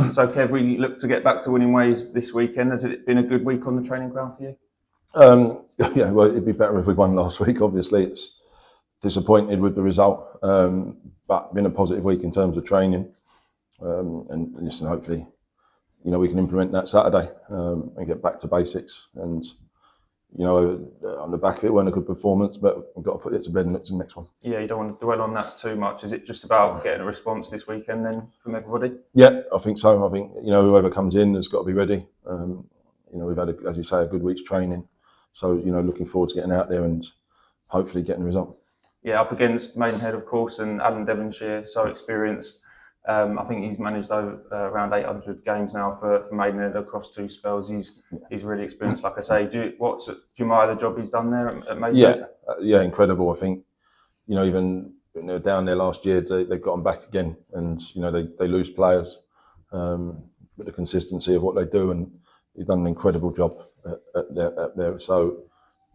So, Kev, we look to get back to winning ways this weekend. Has it been a good week on the training ground for you? Yeah, well, it'd be better if we won last week. Obviously, it's disappointed with the result, but been a positive week in terms of training. And listen, hopefully, we can implement that Saturday and get back to basics. And on the back of it, weren't a good performance, but we've got to put it to bed and look to the next one. Yeah, you don't want to dwell on that too much. Is it just about getting a response this weekend then from everybody? Yeah, I think so. I think whoever comes in has got to be ready. We've had, as you say, a good week's training, so looking forward to getting out there and hopefully getting a result. Yeah, up against Maidenhead, of course, and Alan Devonshire, so experienced. I think he's managed around 800 games now for Maidenhead across 2 spells. He's really experienced, like I say. Do you admire the job he's done there at Maidenhead? Yeah, incredible. I think even when they were down there last year, they've got them back again, and they lose players, but the consistency of what they do, and he's done an incredible job at there. So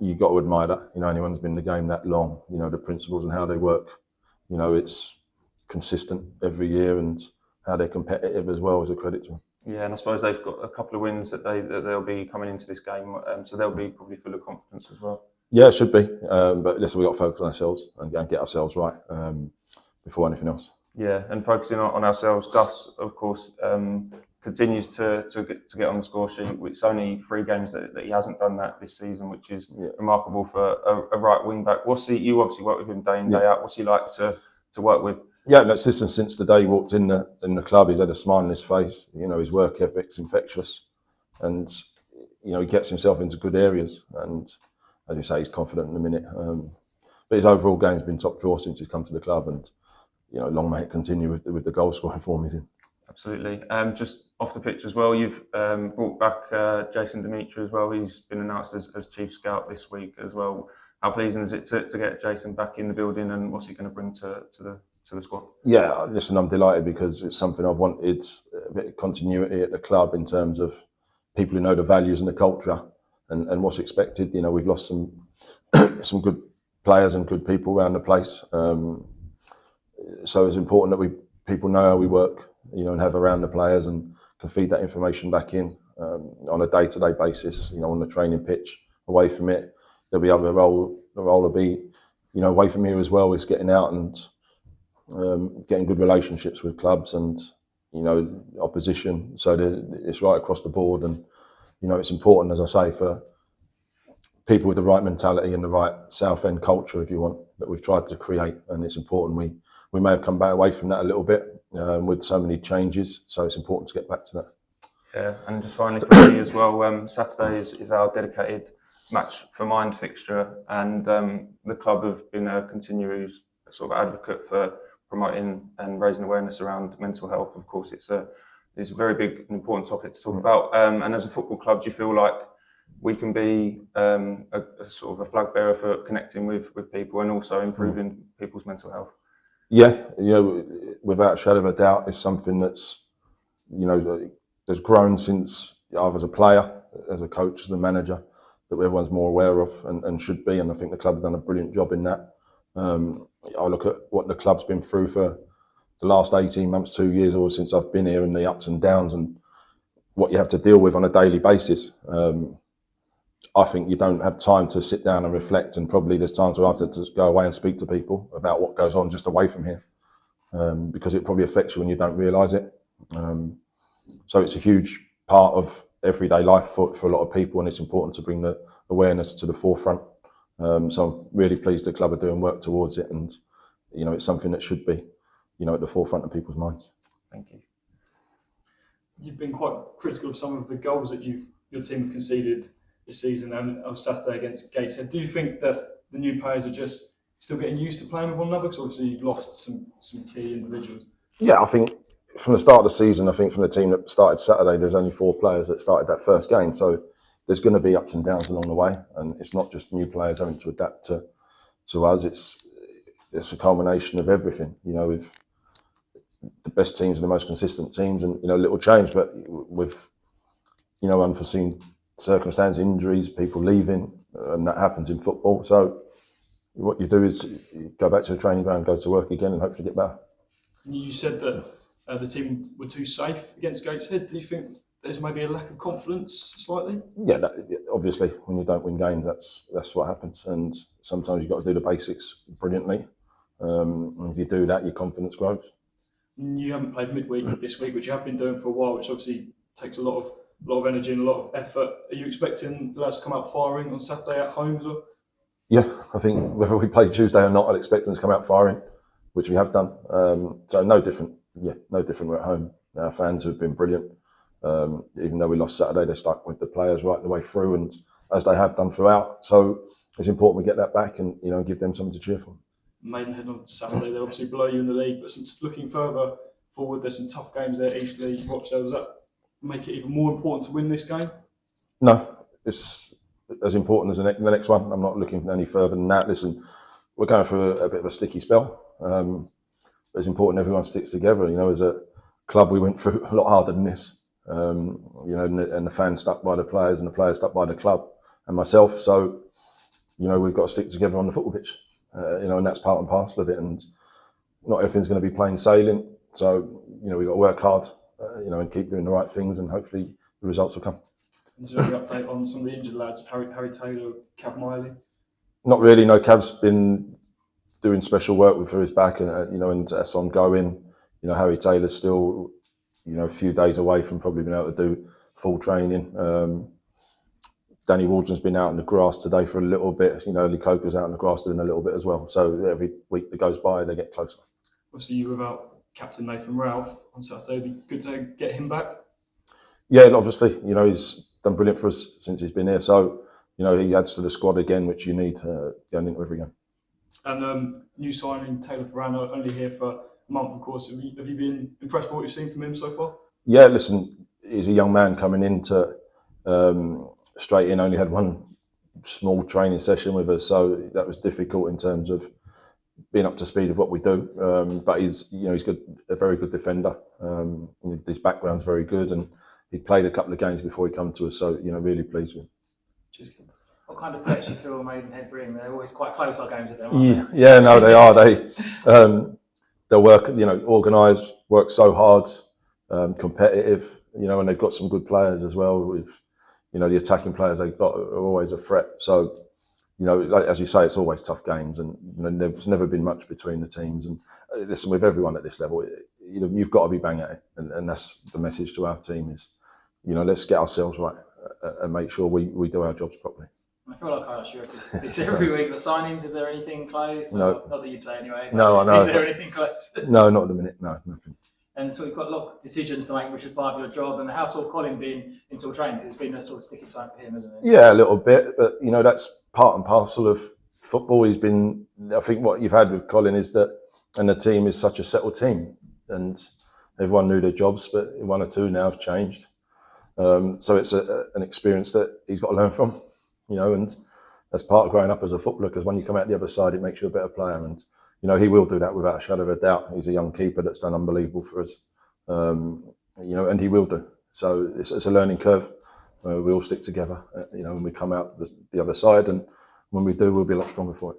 you've got to admire that. Anyone's been in the game that long, the principles and how they work. It's consistent every year, and how they're competitive as well is a credit to them. Yeah, and I suppose they've got a couple of wins that they'll be coming into this game, so they'll be probably full of confidence as well. Yeah, it should be. But listen, we've got to focus on ourselves and get ourselves right before anything else. Yeah, and focusing on ourselves. Gus, of course, continues to get on the score sheet. It's only 3 games that he hasn't done that this season, which is remarkable for a right wing back. You obviously work with him day in, day out. What's he like to work with? Yeah, listen, since the day he walked in the club, he's had a smile on his face. His work ethic's infectious, and he gets himself into good areas. And as you say, he's confident in a minute. But his overall game's been top draw since he's come to the club, and long may it continue with the goal scoring form he's in. Absolutely. Just off the pitch as well, you've brought back Jason Dimitri as well. He's been announced as chief scout this week as well. How pleasing is it to get Jason back in the building, and what's he going to bring to the squad? Yeah, listen, I'm delighted because it's something I've wanted, a bit of continuity at the club in terms of people who know the values and the culture and what's expected. We've lost some good players and good people around the place. So it's important that people know how we work, and have around the players and can feed that information back in on a day-to-day basis, on the training pitch. Away from it, there'll be other role will be, away from here as well, is getting out and getting good relationships with clubs and opposition. So it's right across the board, and it's important, as I say, for people with the right mentality and the right Southend culture, if you want, that we've tried to create. And it's important. We may have come back away from that a little bit with so many changes, so it's important to get back to that. Yeah, and just finally for me as well, Saturday is our dedicated Match for Mind fixture, and the club have been a continuous sort of advocate for promoting and raising awareness around mental health. Of course, it's a very big and important topic to talk about. And as a football club, do you feel like we can be a sort of a flag bearer for connecting with people and also improving people's mental health? Yeah, without a shadow of a doubt, it's something that's has grown since I was a player, as a coach, as a manager, that everyone's more aware of and should be. And I think the club have done a brilliant job in that. I look at what the club's been through for the last 18 months, 2 years, or since I've been here, and the ups and downs and what you have to deal with on a daily basis. I think you don't have time to sit down and reflect, and probably there's times where I have to go away and speak to people about what goes on just away from here, because it probably affects you when you don't realise it. So it's a huge part of everyday life for a lot of people, and it's important to bring the awareness to the forefront. So I'm really pleased the club are doing work towards it, and it's something that should be at the forefront of people's minds. Thank you. You've been quite critical of some of the goals that your team have conceded this season and on Saturday against Gateshead. Do you think that the new players are just still getting used to playing with one another? Because obviously you've lost some key individuals. Yeah, I think from the start of the season, I think from the team that started Saturday, there's only 4 players that started that first game. So there's going to be ups and downs along the way, and it's not just new players having to adapt to us. It's a culmination of everything. With the best teams and the most consistent teams, and little change, but with unforeseen circumstances, injuries, people leaving, and that happens in football. So what you do is you go back to the training ground, go to work again, and hopefully get better. You said that the team were too safe against Gateshead. Do you think there's maybe a lack of confidence slightly? Yeah, obviously, when you don't win games, that's what happens. And sometimes you've got to do the basics brilliantly. And if you do that, your confidence grows. You haven't played midweek this week, which you have been doing for a while, which obviously takes a lot of energy and a lot of effort. Are you expecting the lads to come out firing on Saturday at home as well? Yeah, I think whether we play Tuesday or not, I'd expect them to come out firing, which we have done. So no different. Yeah, no different. We're at home. Our fans have been brilliant. Even though we lost Saturday, they stuck with the players right the way through, and as they have done throughout. So it's important we get that back and give them something to cheer for. Maidenhead on Saturday, they're obviously below you in the league, but looking further forward, there's some tough games there, Eastleigh, Rochdale. Does that make it even more important to win this game? No, it's as important as the next one. I'm not looking any further than that. Listen, we're going through a bit of a sticky spell. But it's important everyone sticks together. As a club, we went through a lot harder than this. And the fans stuck by the players, and the players stuck by the club and myself. So, we've got to stick together on the football pitch. And that's part and parcel of it. And not everything's going to be plain sailing. So, we've got to work hard, and keep doing the right things, and hopefully the results will come. Is there any update on some of the injured lads, Harry Taylor, Cav Miley? Not really. No, Cav's been doing special work for his back, and that's ongoing. Harry Taylor's still, a few days away from probably being able to do full training. Danny Waldron's been out in the grass today for a little bit. Lee Coker's out in the grass doing a little bit as well. So every week that goes by, they get closer. Obviously, you without Captain Nathan Ralph on Saturday. It'd be good to get him back. Yeah, and obviously, he's done brilliant for us since he's been here. So, he adds to the squad again, which you need going into every game. And new signing, Taylor Farano, only here for a month, of course. Have you been impressed by what you've seen from him so far? Yeah, listen, he's a young man coming into straight in, only had one small training session with us, so that was difficult in terms of being up to speed of what we do. But he's good, a very good defender. His background's very good, and he played a couple of games before he come to us, so really pleased with him. Cheers. What kind of threats you feel Maidenhead bring? They're always quite close, our games at them, aren't they? Yeah, no, they are. They work, organised, work so hard, competitive, and they've got some good players as well. With the attacking players they've got are always a threat. So, as you say, it's always tough games, and there's never been much between the teams. And listen, with everyone at this level, you've got to be bang at it, and that's the message to our team is, let's get ourselves right and make sure we do our jobs properly. I feel like I ask you this every week. The signings, is there anything close? No. Not that you'd say anyway. No, I know. Is there anything close? No, not at the minute. No, nothing. And so we've got a lot of decisions to make, which is part of your job. And the household Colin being into training, it's been a sort of sticky time for him, isn't it? Yeah, a little bit, but that's part and parcel of football. He's been. I think what you've had with Colin is that, and the team is such a settled team, and everyone knew their jobs, but one or two now have changed. So it's an experience that he's got to learn from, and that's part of growing up as a footballer, because when you come out the other side, it makes you a better player. And, he will do that without a shadow of a doubt. He's a young keeper that's done unbelievable for us, and he will do. So it's a learning curve. We all stick together, when we come out the other side, and when we do, we'll be a lot stronger for it.